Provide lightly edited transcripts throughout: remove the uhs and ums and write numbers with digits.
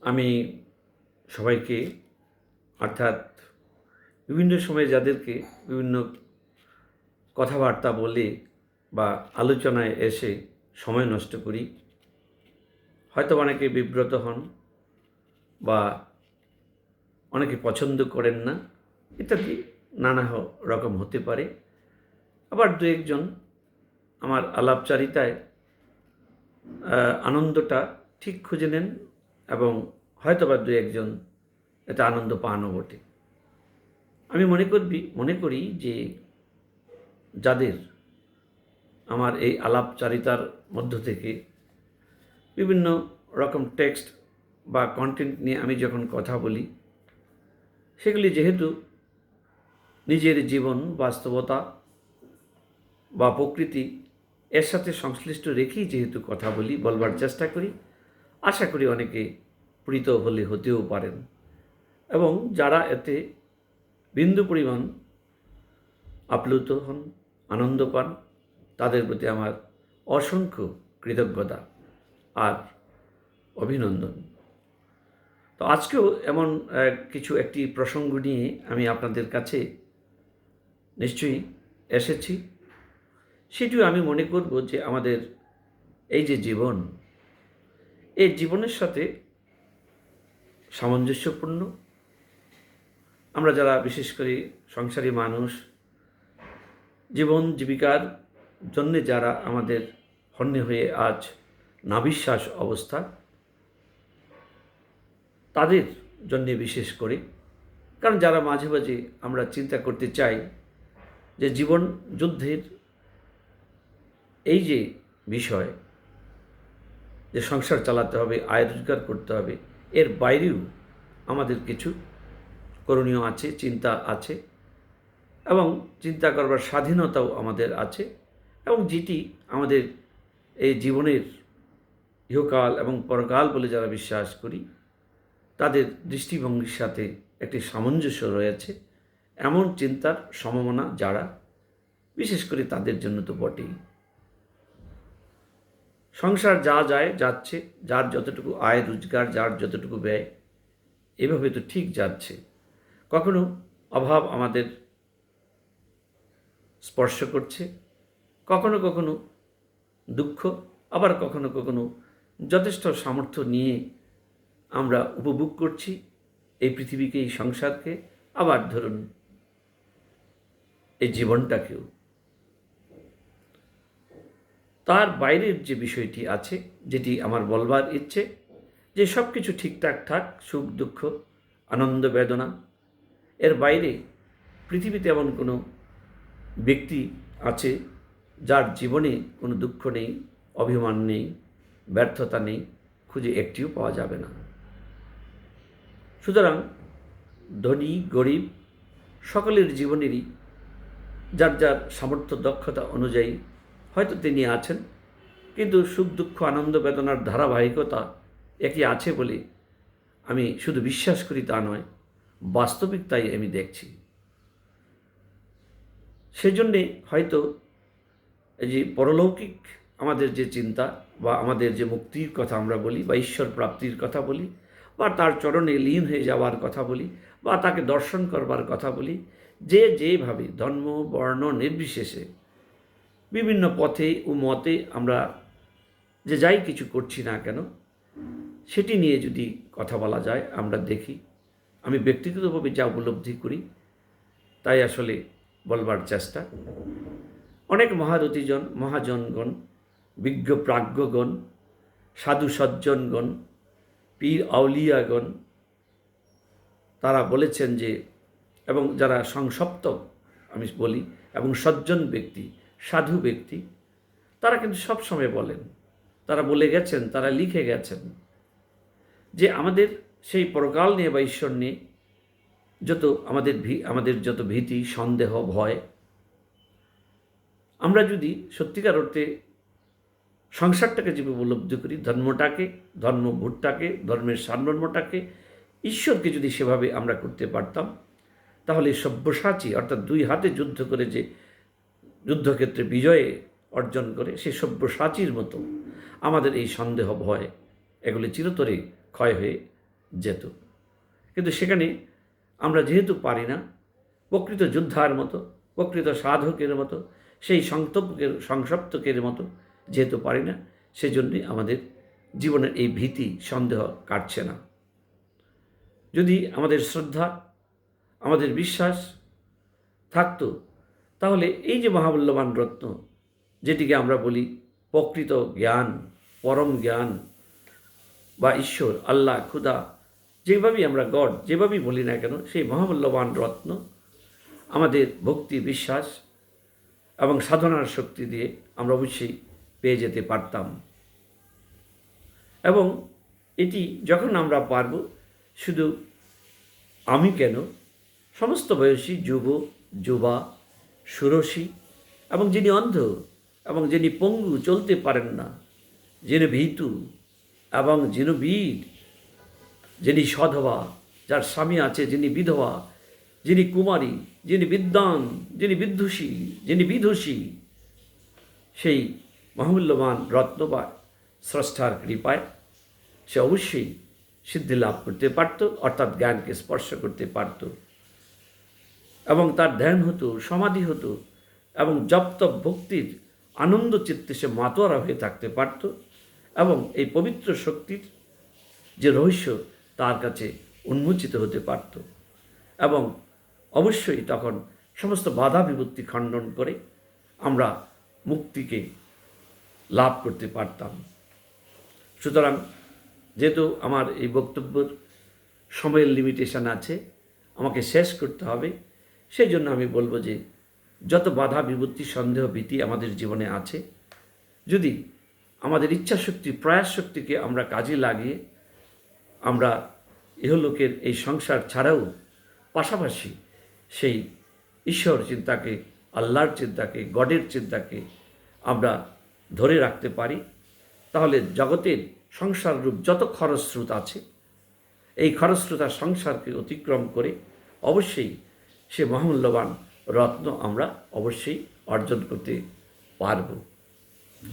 আমি সবাইকে অর্থাৎ বিভিন্ন সময়ে যাদেরকে বিভিন্ন কথাবার্তা বলে বা আলোচনায় এসে সময় নষ্ট করি, হয়তো অনেকে বিব্রত হন বা অনেকে পছন্দ করেন না, ইত্যাদি নানা রকম হতে পারে। আবার দু একজন আমার আলাপচারিতায় আনন্দটা ঠিক খুঁজে নেন এবং হয়তো বা দু একজন এতে আনন্দ পানও বটে। আমি মনে করি যে যাদের আমার এই আলাপচারিতার মধ্য থেকে বিভিন্ন রকম টেক্সট বা কন্টেন্ট নিয়ে আমি যখন কথা বলি, সেগুলি যেহেতু নিজের জীবন, বাস্তবতা বা প্রকৃতি এর সাথে সংশ্লিষ্ট রেখেই যেহেতু কথা বলবার চেষ্টা করি, আশা করি অনেকে প্রীত হতেও পারেন এবং যারা এতে বিন্দু পরিমাণ আপ্লুত হন, আনন্দ পান, তাদের প্রতি আমার অসংখ্য কৃতজ্ঞতা আর অভিনন্দন। তো আজকেও এমন একটি প্রসঙ্গ নিয়ে আমি আপনাদের কাছে নিশ্চয়ই এসেছি। সেটিও আমি মনে করব যে আমাদের এই যে জীবন, এই জীবনের সাথে সামঞ্জস্যপূর্ণ। আমরা যারা বিশেষ করে সংসারী মানুষ, জীবন জীবিকার জন্যে যারা আমাদের হন্যে হয়ে আজ নাভিশ্বাস অবস্থা, তাদের জন্যে বিশেষ করে, কারণ যারা মাঝে মাঝে আমরা চিন্তা করতে চাই যে জীবন যুদ্ধের এই যে বিষয়, যে সংসার চালাতে হবে, আয় রোজগার করতে হবে, এর বাইরেও আমাদের কিছু করণীয় আছে, চিন্তা আছে এবং চিন্তা করবার স্বাধীনতাও আমাদের আছে, এবং যেটি আমাদের এই জীবনের ইহকাল এবং পরকাল বলে যারা বিশ্বাস করি, তাদের দৃষ্টিভঙ্গির সাথে একটি সামঞ্জস্য রয়েছে এমন চিন্তার সমমনা যারা, বিশেষ করে তাদের জন্য তো বটেই। সংসার যা যাচ্ছে, যার যতটুকু আয় রোজগার, যার যতটুকু ব্যয়, এভাবে তো ঠিক যাচ্ছে। কখনো অভাব আমাদের স্পর্শ করছে, কখনো কখনো দুঃখ, আবার কখনো কখনো যথেষ্ট সামর্থ্য নিয়ে আমরা উপভোগ করছি এই পৃথিবীকে, এই সংসারকে, আবার ধরুন এই জীবনটাকেও। তার বাইরের যে বিষয়টি আছে, যেটি আমার বলবার ইচ্ছে, যে সব কিছু ঠিকঠাক, সুখ দুঃখ, আনন্দ বেদনা, এর বাইরে পৃথিবীতে এমন কোনো ব্যক্তি আছে যার জীবনে কোনো দুঃখ নেই, অভিমান নেই, ব্যর্থতা নেই, খুঁজে একটিও পাওয়া যাবে না। সুতরাং ধনী গরিব সকলের জীবনেরই যার যার সামর্থ্য দক্ষতা অনুযায়ী হয়তো তিনি আছেন, কিন্তু সুখ দুঃখ আনন্দ বেদনার ধারাবাহিকতা একই আছে বলে আমি শুধু বিশ্বাস করি তা নয়, বাস্তবিক তাই আমি দেখছি। সেজন্যে হয়তো এই যে পরলৌকিক আমাদের যে চিন্তা বা আমাদের যে মুক্তির কথা আমরা বলি, বা ঈশ্বর প্রাপ্তির কথা বলি, বা তার চরণে লীন হয়ে যাওয়ার কথা বলি, বা তাকে দর্শন করবার কথা বলি, যে যেভাবে ধর্ম বর্ণ নির্বিশেষে বিভিন্ন পথে ও মতে আমরা যে যাই কিছু করছি না কেন, সেটি নিয়ে যদি কথা বলা যায়, আমরা দেখি, আমি ব্যক্তিগতভাবে যা উপলব্ধি করি তাই আসলে বলবার চেষ্টা। অনেক মহারথীজন, মহাজনগণ, বিজ্ঞ প্রাজ্ঞগণ, সাধু সজ্জনগণ, পীর আউলিয়াগণ, তারা বলেছেন যে, এবং যারা সংসপ্ত আমি বলি, এবং সজ্জন ব্যক্তি, সাধু ব্যক্তি, তারা কিন্তু সবসময় বলেন, তারা বলে গেছেন, তারা লিখে গেছেন যে আমাদের সেই পরকাল নিয়ে বা ঈশ্বর নিয়ে যত আমাদের যত ভীতি, সন্দেহ, ভয়, আমরা যদি সত্যিকার অর্থে সংসারটাকে যেভাবে উপলব্ধি করি, ধর্মবোধটাকে, ধর্মের সারমর্মটাকে, ঈশ্বরকে যদি সেভাবে আমরা করতে পারতাম, তাহলে সব্যসাচী অর্থাৎ দুই হাতে যুদ্ধ করে যে যুদ্ধক্ষেত্রে বিজয়ে অর্জন করে, সেই সব্যসাচীর মতো আমাদের এই সন্দেহ, ভয়, এগুলি চিরতরে ক্ষয় হয়ে যেত। কিন্তু সেখানে আমরা যেহেতু পারি না, প্রকৃত যোদ্ধার মতো, প্রকৃত সাধকের মতো, সেই সংসপ্তকের মতো যেহেতু পারি না, সেজন্যই আমাদের জীবনের এই ভীতি সন্দেহ কাটছে না। যদি আমাদের শ্রদ্ধা, আমাদের বিশ্বাস থাকতো, তাহলে এই যে মহামূল্যবান রত্ন, যেটিকে আমরা বলি প্রকৃত জ্ঞান, পরম জ্ঞান বা ঈশ্বর, আল্লাহ, খুদা, যেভাবেই আমরা গড যেভাবেই বলি না কেন, সেই মহামূল্যবান রত্ন আমাদের ভক্তি, বিশ্বাস এবং সাধনার শক্তি দিয়ে আমরা অবশ্যই পেয়ে যেতে পারতাম। এবং এটি যখন আমরা পারব, শুধু আমি কেন, সমস্ত বয়সী যুবা, ষোড়শী এবং যিনি অন্ধ এবং যিনি পঙ্গু, চলতে পারেন না, যিনি ভীতু এবং যিনি বীর, যিনি সধবা, যার স্বামী আছে, যিনি বিধবা, যিনি কুমারী, যিনি বিদ্বান, যিনি বিদুষী, যিনি বিদুষী, সেই মহামূল্যবান রত্ন বা স্রষ্টার কৃপায় সে অবশ্যই সিদ্ধি লাভ করতে পারত, অর্থাৎ জ্ঞানকে স্পর্শ করতে পারত এবং তার ধ্যান হতো, সমাধি হতো এবং জপ-তপ ভক্তির আনন্দ চিত্তে সে মাতোয়ারা হয়ে থাকতে পারত এবং এই পবিত্র শক্তির যে রহস্য তার কাছে উন্মোচিত হতে পারত এবং অবশ্যই তখন সমস্ত বাধা বিপত্তি খণ্ডন করে আমরা মুক্তিকে লাভ করতে পারতাম। সুতরাং যেহেতু আমার এই বক্তব্যের সময়ের লিমিটেশন আছে, আমাকে শেষ করতে হবে, সেই জন্য আমি বলবো যে যত বাধা বিপত্তি, সন্দেহ, ভীতি আমাদের জীবনে আছে, যদি আমাদের ইচ্ছাশক্তি, প্রয়াস শক্তিকে আমরা কাজে লাগিয়ে আমরা ইহলোকের এই সংসার ছাড়াও পাশাপাশি সেই ঈশ্বর চিন্তাকে, আল্লাহর চিন্তাকে, গডের চিন্তাকে আমরা ধরে রাখতে পারি, তাহলে জগতের সংসাররূপ যত খরস্রোত আছে, এই খরস্রোতা সংসারকে অতিক্রম করে অবশ্যই সে মহামূল্যবান রত্ন আমরা অবশ্যই অর্জন করতে পারব।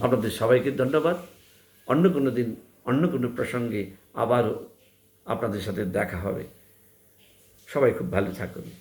আপনাদের সবাইকে ধন্যবাদ। অন্য কোনো দিন অন্য কোনো প্রসঙ্গে আবারও আপনাদের সাথে দেখা হবে। সবাই খুব ভালো থাকুন।